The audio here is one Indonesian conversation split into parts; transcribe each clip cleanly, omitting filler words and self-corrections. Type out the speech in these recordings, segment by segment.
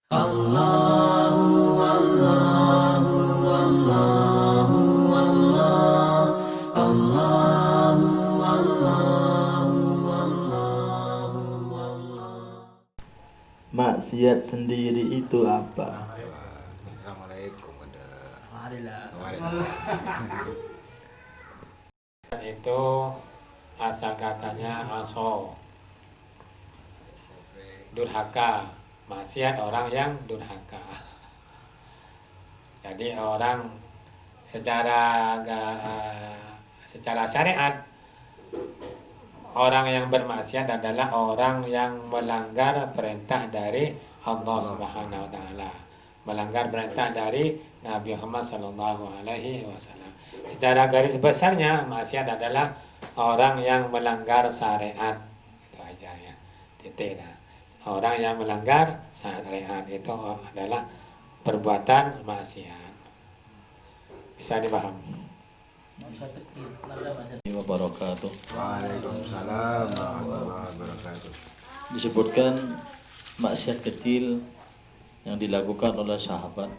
Allahu Allahu Allahu Allah Allahu Allahu Allahu Allah. Maksiat sendiri itu apa? Assalamualaikum. Itu asal katanya aso, durhaka, maksiat orang yang durhaka. Jadi orang secara syariat, orang yang bermaksiat adalah orang yang melanggar perintah dari Allah Subhanahu wa taala, melanggar perintah dari Nabi Muhammad sallallahu alaihi wasallam. Secara garis besarnya maksiat adalah orang yang melanggar syariat. Itu aja ya. Titik. Orang yang melanggar syariat itu adalah perbuatan maksiat. Bisa dipahami? Wabarakatuh. Waalaikumsalam warahmatullahi wabarakatuh. Disebutkan maksiat kecil yang dilakukan oleh sahabat,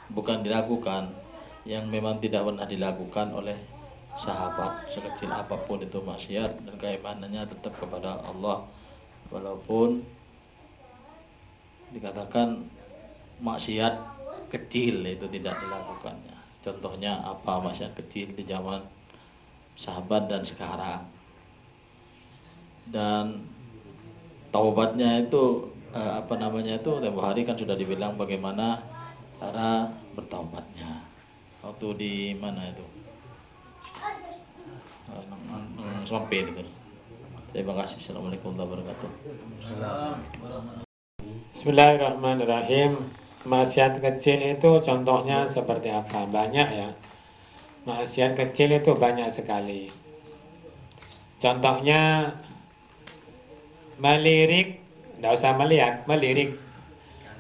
bukan dilakukan, yang memang tidak pernah dilakukan oleh sahabat. Sekecil apapun itu maksiat dan keimanannya tetap kepada Allah, walaupun dikatakan maksiat kecil itu tidak dilakukannya. Contohnya apa maksiat kecil di zaman sahabat dan sekarang. Dan taubatnya itu tempo hari kan sudah dibilang bagaimana cara bertaubatnya. Waktu di mana itu? Sampai itu. Terima kasih. Assalamualaikum warahmatullahi wabarakatuh. Bismillahirrahmanirrahim. Maksiat kecil itu contohnya seperti apa? Banyak ya. Maksiat kecil itu banyak sekali. Contohnya melirik, tidak usah melihat, melirik.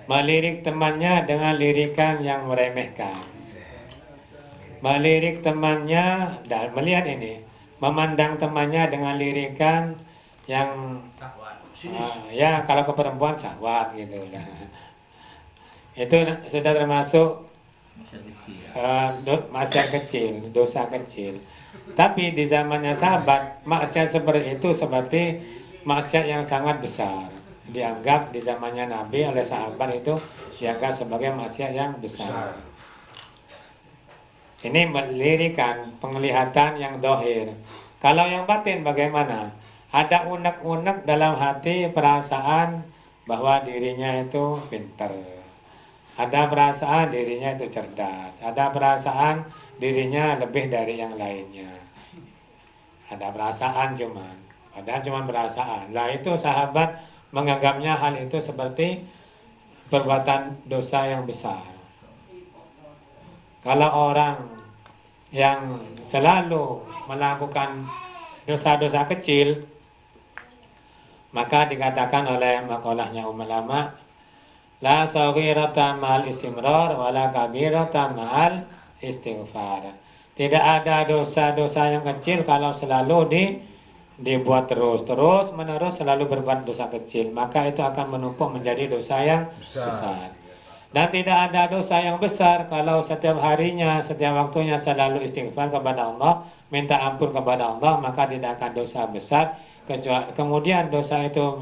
Melirik temannya dengan lirikan yang meremehkan. Melirik temannya, dan melihat ini, memandang temannya dengan lirikan yang ya kalau ke perempuan syahwat gitu lah. Itu sudah termasuk maksiat kecil, dosa kecil. Tapi di zamannya sahabat, maksiat seperti itu seperti maksiat yang sangat besar. Dianggap di zamannya Nabi oleh sahabat itu dianggap sebagai maksiat yang besar. Ini melirikan penglihatan yang dohir. Kalau yang batin bagaimana? Ada unek-unek dalam hati perasaan bahwa dirinya itu pintar. Ada perasaan dirinya itu cerdas. Ada perasaan dirinya lebih dari yang lainnya. Ada perasaan cuman. Padahal cuma perasaan. Lah itu sahabat menganggapnya hal itu seperti perbuatan dosa yang besar. Kalau orang yang selalu melakukan dosa-dosa kecil, maka dikatakan oleh makalahnya ulama, la saghirata ma'al istimrar wala kabirata ma'al istighfar. Tidak ada dosa-dosa yang kecil kalau selalu dibuat terus menerus selalu berbuat dosa kecil, maka itu akan menumpuk menjadi dosa yang besar. Dan tidak ada dosa yang besar kalau setiap harinya, setiap waktunya selalu istighfar kepada Allah, minta ampun kepada Allah, maka tidak akan dosa besar. Kemudian dosa itu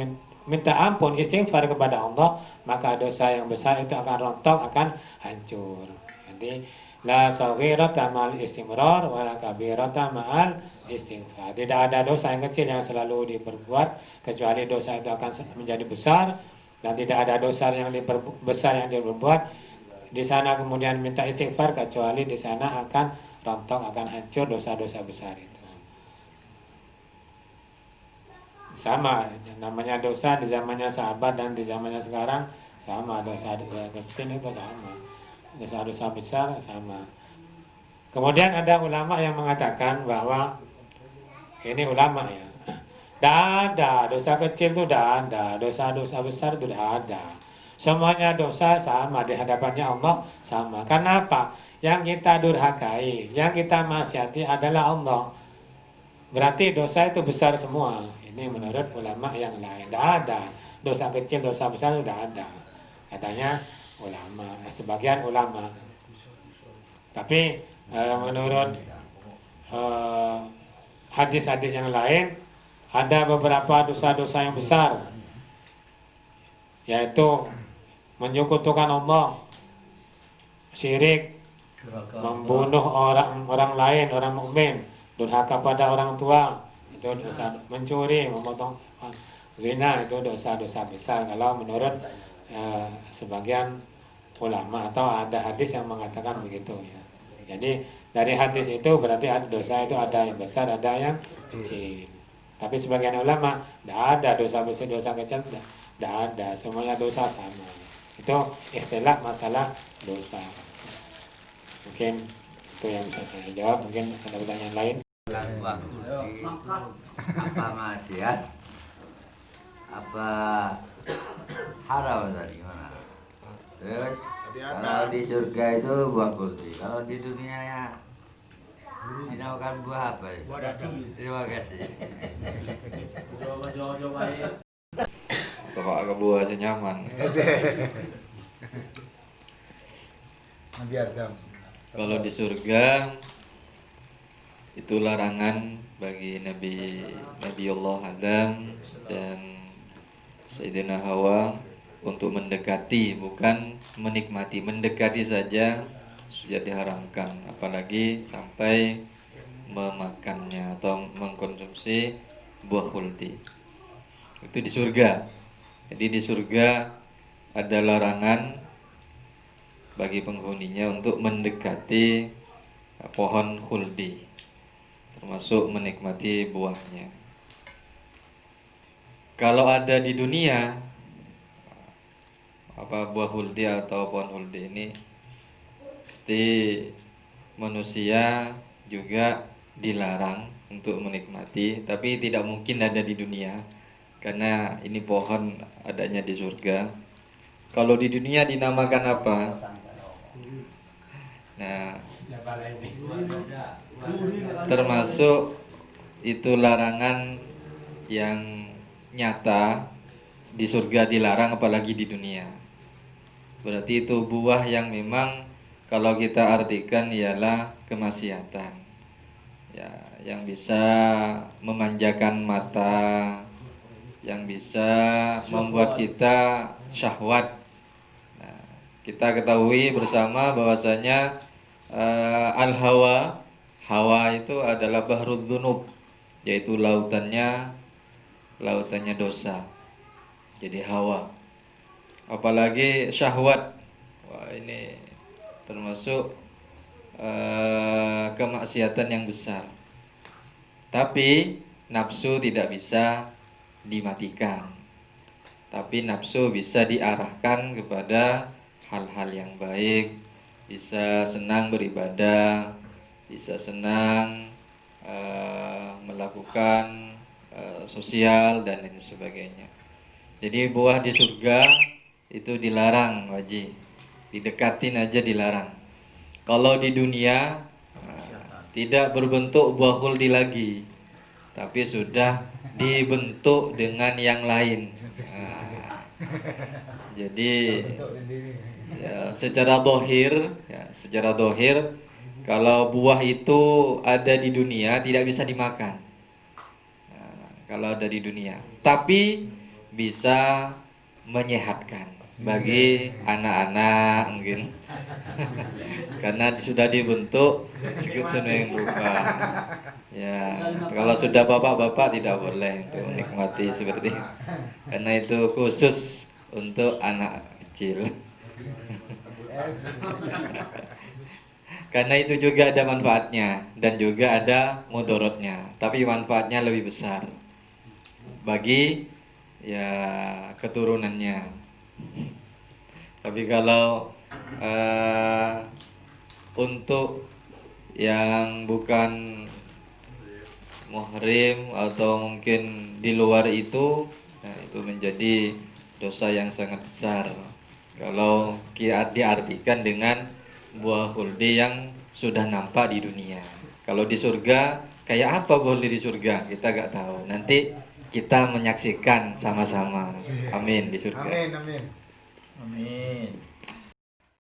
minta ampun, istighfar kepada Allah, maka dosa yang besar itu akan rontok, akan hancur. Jadi la saghirata ma'al istimrar wala kabirata ma'al istighfar. Tidak ada dosa yang kecil yang selalu diperbuat kecuali dosa itu akan menjadi besar, dan tidak ada dosa yang besar yang diperbuat di sana kemudian minta istighfar kecuali di sana akan rontok, akan hancur dosa-dosa besar itu. Sama namanya dosa di zamannya sahabat dan di zamannya sekarang sama, dosa kecil itu sama, dosa-dosa besar sama. Kemudian ada ulama yang mengatakan bahwa ini ulama ya, tidak ada dosa kecil itu, tidak ada dosa-dosa besar itu, tidak ada. Semuanya dosa sama di hadapannya Allah sama. Karena apa? Yang kita durhakai, yang kita maksiati adalah Allah. Berarti dosa itu besar semua. Ini menurut ulama yang lain. Tidak ada dosa kecil, dosa besar sudah ada. Katanya ulama, sebagian ulama. Tapi menurut hadis-hadis yang lain, ada beberapa dosa-dosa yang besar, yaitu menyekutukan Allah, syirik, membunuh orang lain, orang mukmin, durhaka pada orang tua, itu dosa, mencuri, memotong zina, itu dosa-dosa besar kalau menurut sebagian ulama, atau ada hadis yang mengatakan begitu ya. Jadi dari hadis itu berarti ada dosa itu ada yang besar, ada yang kecil. Tapi sebagian ulama tidak ada dosa besar, dosa kecil, tidak ada, semuanya dosa sama. Itu ikhtilaf masalah dosa. Mungkin itu yang bisa saya jawab. Mungkin ada pertanyaan lain. Waktu itu apa maksiat? Apa haram tadi gimana? Terus kalau di surga itu buah kursi, kalau di dunia ya dinamakan buah apa? Ya? Terima kasih. Bapak agak buah senyaman. Kalau di surga itu larangan bagi Nabiullah Adam dan Sayyidina Hawa untuk mendekati, bukan menikmati. Mendekati saja sudah diharamkan, apalagi sampai memakannya atau mengkonsumsi buah khuldi. Itu di surga. Jadi di surga ada larangan bagi penghuninya untuk mendekati pohon khuldi, termasuk menikmati buahnya. Kalau ada di dunia, apa buah khuldi atau pohon khuldi ini, pasti manusia juga dilarang untuk menikmati, tapi tidak mungkin ada di dunia karena ini pohon adanya di surga. Kalau di dunia dinamakan apa? Nah, termasuk itu larangan yang nyata, di surga dilarang apalagi di dunia. Berarti itu buah yang memang kalau kita artikan ialah kemaksiatan ya, yang bisa memanjakan mata, yang bisa membuat kita syahwat. Nah, kita ketahui bersama bahwasanya hawa itu adalah bahrud dzunub, yaitu lautannya dosa. Jadi hawa. Apalagi syahwat. Wah, ini termasuk kemaksiatan yang besar. Tapi nafsu tidak bisa dimatikan. Tapi nafsu bisa diarahkan kepada hal-hal yang baik, bisa senang beribadah, bisa senang melakukan sosial dan lain sebagainya. Jadi buah di surga itu dilarang, wajib didekatin aja dilarang. Kalau di dunia tidak berbentuk buah khuldi lagi, tapi sudah dibentuk dengan yang lain. Jadi ya, secara dohir, kalau buah itu ada di dunia tidak bisa dimakan. Kalau ada di dunia, tapi bisa menyehatkan bagi anak-anak mungkin. Karena sudah dibentuk sedemikian rupa. Ya, kalau sudah bapak-bapak tidak boleh untuk menikmati seperti itu. Karena itu khusus untuk anak kecil. Karena itu juga ada manfaatnya dan juga ada mudorotnya. Tapi manfaatnya lebih besar bagi ya keturunannya. Tapi kalau untuk yang bukan muhrim atau mungkin di luar itu, nah itu menjadi dosa yang sangat besar kalau diartikan dengan buah khuldi yang sudah nampak di dunia. Kalau di surga kayak apa buah khuldi di surga kita gak tahu. Nanti kita menyaksikan sama-sama. Amin di surga. Amin. Amin.